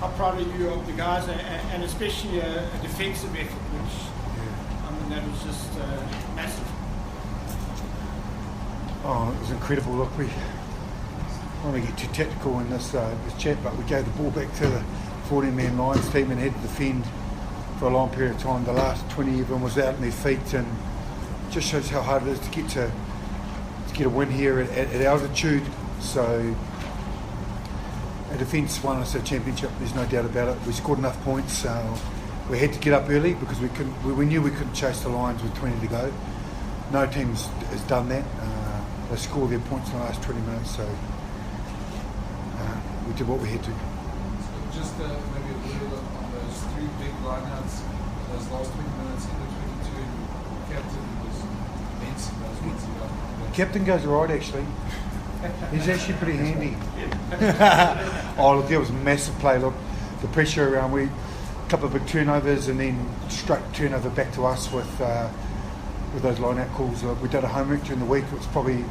how proud are you of the guys, and especially a defensive effort, which that was just massive. Oh, it was incredible. Look, we don't want to get too tactical in this chat, but we gave the ball back to the 14-man Lions team and had to defend for a long period of time. The last 20, everyone was out on their feet, and it just shows how hard it is to get a win here at altitude. So our defence won us a championship. There's no doubt about it. We scored enough points. We had to get up early because we knew we couldn't chase the Lions with 20 to go. No team has done that. They scored their points in the last 20 minutes, so we did what we had to. So just maybe a word on those three big lineouts, those last 20 minutes in the 22, captain was immense in those ones you got. Captain goes alright actually. He's actually pretty handy. Oh look, there was a massive play. Look, the pressure around, a couple of big turnovers and then straight turnover back to us with those line-out calls. We did a homework during the week. It was probably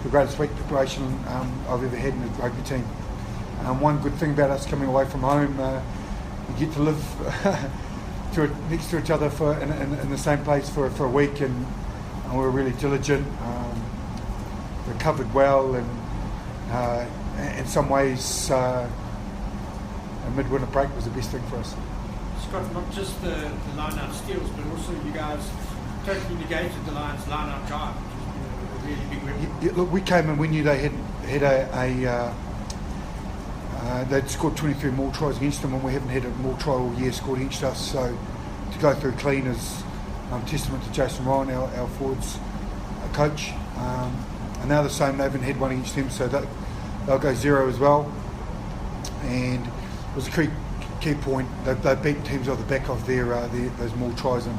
the greatest week preparation I've ever had in a rugby team. One good thing about us coming away from home, we get to live next to each other in the same place for a week, and we were really diligent. Recovered well, and in some ways a mid-winter break was the best thing for us. Scott, not just the line-out steals, but also you guys totally negated the Lions' line-out drive, which was a really big win. Yeah, look, we came and we knew they had they'd scored 23 more tries against them, and we haven't had a more try all year scored against us. So to go through clean is testament to Jason Ryan, our forwards coach. And they're the same. They haven't had one against them, so they'll go zero as well. And it was a key point. They beat teams off the back of those more tries, and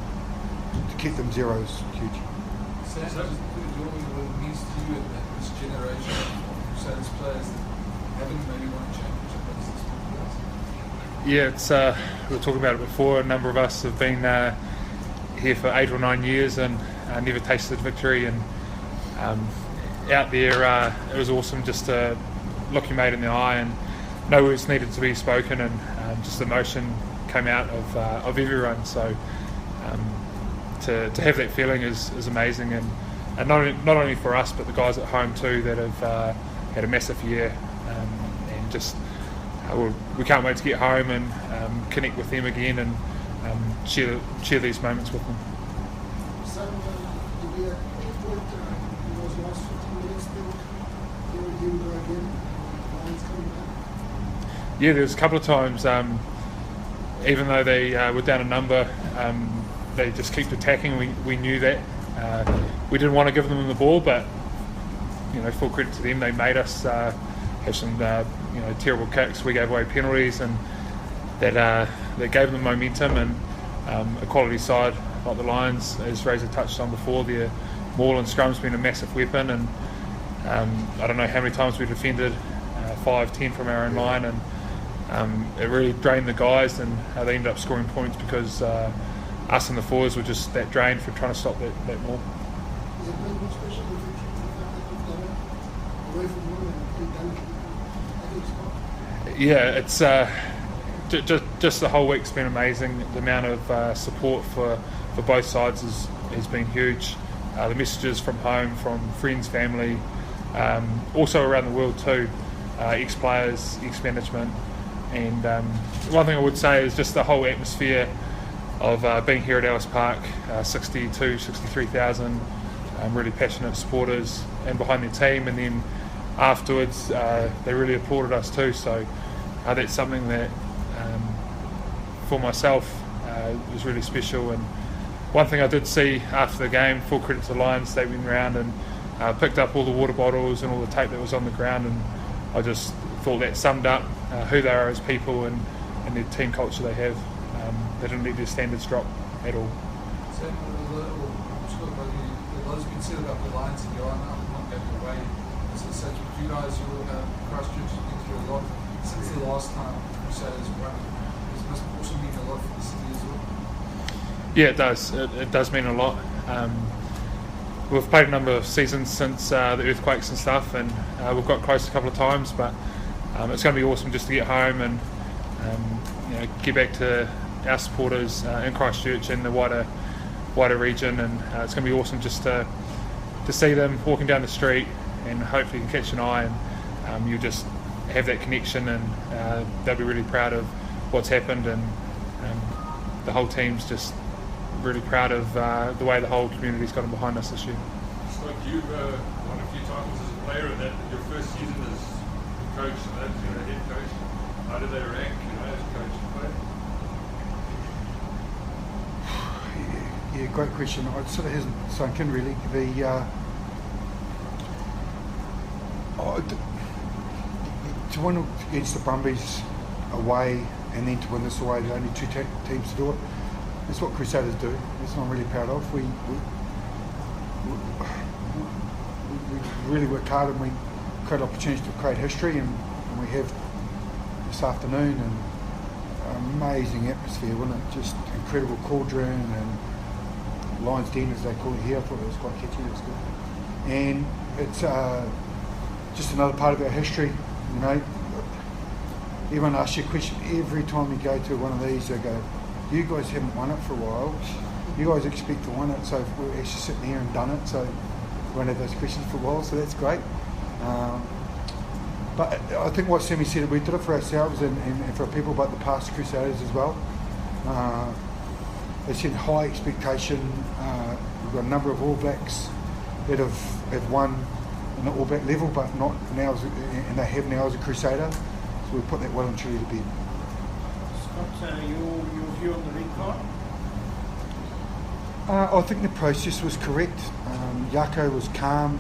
to keep them zero is huge. So just what it means to you and this generation of Crusaders players that haven't maybe won a championship against this. Yeah, it's we were talking about it before. A number of us have been here for 8 or 9 years and never tasted victory. And out there, it was awesome just to look your mate in the eye, and no words needed to be spoken, and just emotion came out of everyone. So to have that feeling is amazing, and not only for us but the guys at home too that have had a massive year, and just we can't wait to get home and connect with them again and share these moments with them. Yeah, there was a couple of times, even though they were down a number, they just kept attacking. We knew that. We didn't want to give them the ball, but full credit to them. They made us have some terrible kicks. We gave away penalties, and that gave them momentum. And a quality side like the Lions, as Razor touched on before, their maul and scrum's been a massive weapon. And I don't know how many times we defended 5-10 from our own line, and it really drained the guys, and they ended up scoring points because us and the forwards were just that drained for trying to stop that maul. Yeah, it's just the whole week's been amazing. The amount of support for both sides has been huge. The messages from home, from friends, family, also around the world too, ex-players, ex-management. And one thing I would say is just the whole atmosphere of being here at Ellis Park, 63,000 really passionate supporters and behind their team, and then afterwards they really applauded us too, so that's something that for myself was really special. And one thing I did see after the game, full credit to the Lions, they went around and picked up all the water bottles and all the tape that was on the ground, and I just thought that summed up who they are as people and the team culture they have. They didn't let their standards drop at all. Sam, what's been said about the Lions and your not going away? Such you guys, you Christchurch, you've been through a lot since the last time Crusaders won. This must also mean a lot for the city as well. Yeah, it does. It does mean a lot. We've played a number of seasons since the earthquakes and stuff, and we've got close a couple of times, but it's going to be awesome just to get home and give back to our supporters in Christchurch and the wider region, and it's going to be awesome just to see them walking down the street, and hopefully you can catch an eye and you'll just have that connection, and they'll be really proud of what's happened, and the whole team's just really proud of the way the whole community's gotten behind us this year. Scott, you've won a few titles as a player, and that your first season as coach, and that's your head coach. How did they rank, as coach and player? Yeah, great question. It sort of hasn't sunk in really. To win against the Brumbies away and then to win this away, the only two teams to do it. That's what Crusaders do. That's what I'm really proud of. We really worked hard, and we create opportunities to create history, and we have this afternoon, and amazing atmosphere, wasn't it? Just incredible cauldron and Lions Den, as they call it here. I thought it was quite catchy. It was good, and it's just another part of our history. Everyone asks you a question every time you go to one of these. They go, "You guys haven't won it for a while. You guys expect to win it, so we're actually sitting here and done it. So we won't have those questions for a while. So that's great." But I think what Sammy said, we did it for ourselves and for people, but the past Crusaders as well. They set high expectation. We've got a number of All Blacks that have won on the All Black level, but not now, and they have now as a Crusader. So we put that well and truly to bed. Scott, your view on the red card? I think the process was correct. Yako was calm,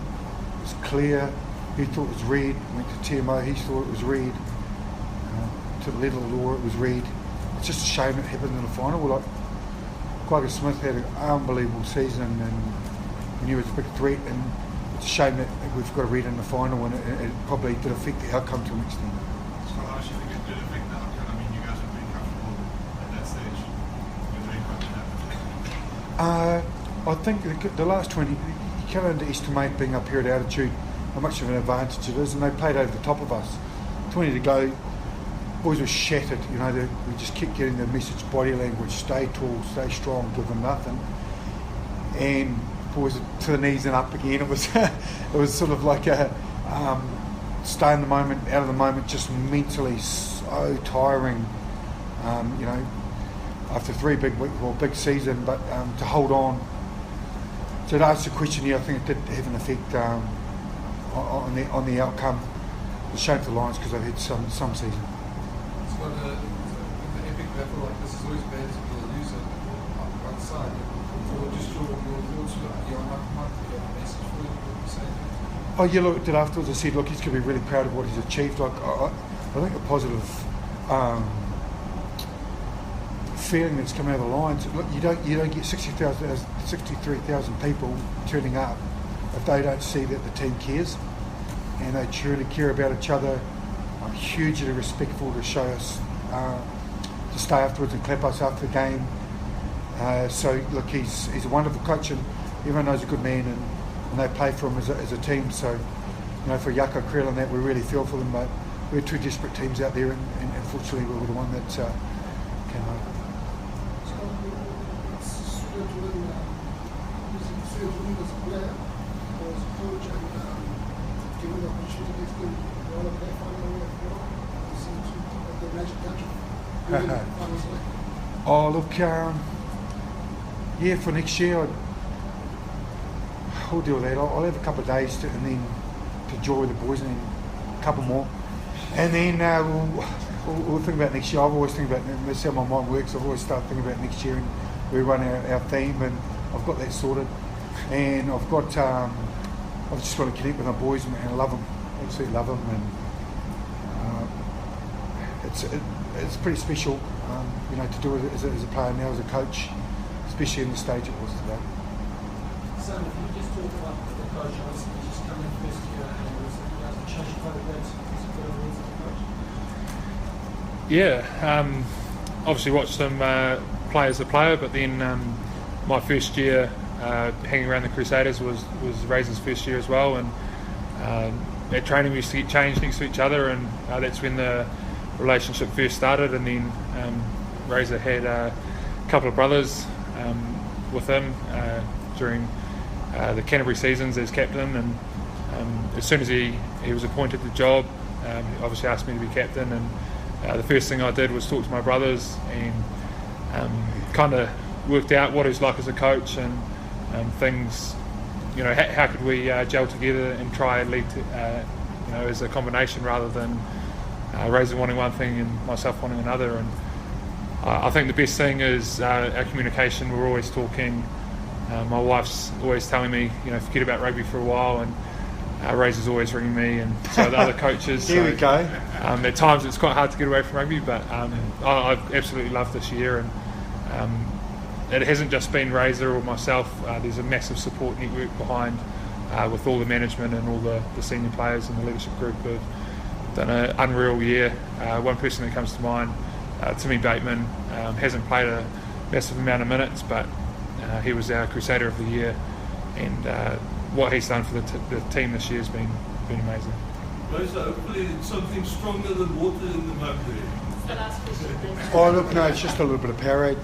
it was clear. He thought it was red. Went to TMO, he thought it was red. To the letter of the law, it was red. It's just a shame it happened in the final. Like, Quagga Smith had an unbelievable season, and we knew it was a big threat. And it's a shame that we've got a red in the final, and it probably did affect the outcome to an extent. So how do you think it did affect the outcome? I mean, you guys were pretty comfortable at that stage with the red card happened. I think the last 20, you can't underestimate being up here at altitude, how much of an advantage it is, and they played over the top of us. 20 to go, boys were shattered, we just kept getting the message, body language, stay tall, stay strong, give them nothing. And boys to the knees and up again. It was sort of like a stay in the moment, out of the moment, just mentally so tiring, after 3 big weeks, big season, but to hold on. So to answer the question, I think it did have an effect on the outcome. It's a shame for the Lions because they've had some season. It's got an epic battle like this. It's always bad to be a loser on one side. Or just your thoughts, might get a message for you, what you say? Oh yeah, look, I did afterwards. I said, look, he's going to be really proud of what he's achieved. Like, I think a positive feeling that's come out of the Lions. Look, you don't get 63,000 people turning up if they don't see that the team cares and they truly care about each other. I'm hugely respectful to show us to stay afterwards and clap us after the game. So look, he's a wonderful coach, and everyone knows a good man, and they play for him as a team. So for Yako, Creel and that, we really feel for them, but we're 2 desperate teams out there, and unfortunately we were the one that came home. Oh look, for next year I'll deal with that. I'll have a couple of days and then to enjoy with the boys, and then a couple more, and then we'll think about next year. I've always think about, that's how my mind works. I've always start thinking about next year, and we run our theme, and I've got that sorted, and I've got I've just got to connect with my boys and love them, absolutely love them, and it's pretty special, to do it as a player now, as a coach, especially in the stage it was today. Sam, if you just talk about the coach, obviously he's just come in first year and he hasn't changed quite a bit. He's a good as a coach. Yeah, obviously watched him play as a player, but then my first year hanging around the Crusaders was Razor's first year as well, and at training we used to get changed next to each other, and that's when the relationship first started, and then Razor had a couple of brothers with him during the Canterbury seasons as captain, and as soon as he was appointed the job, he obviously asked me to be captain, and the first thing I did was talk to my brothers and kind of worked out what he's like as a coach, and things, how could we gel together and try and lead to, as a combination rather than Razor wanting one thing and myself wanting another. And I think the best thing is our communication. We're always talking. My wife's always telling me, forget about rugby for a while, and Razor's always ringing me, and so the other coaches. Here we go. At times it's quite hard to get away from rugby, but I've absolutely loved this year, and it hasn't just been Razor or myself. There's a massive support network behind, with all the management and all the senior players and the leadership group have done an unreal year. One person that comes to mind, Timmy Bateman, hasn't played a massive amount of minutes, but he was our Crusader of the year, and what he's done for the team this year has been amazing. Razor, hopefully it's something stronger than water in the mug there. Oh, look, no, it's just a little bit of Powerade.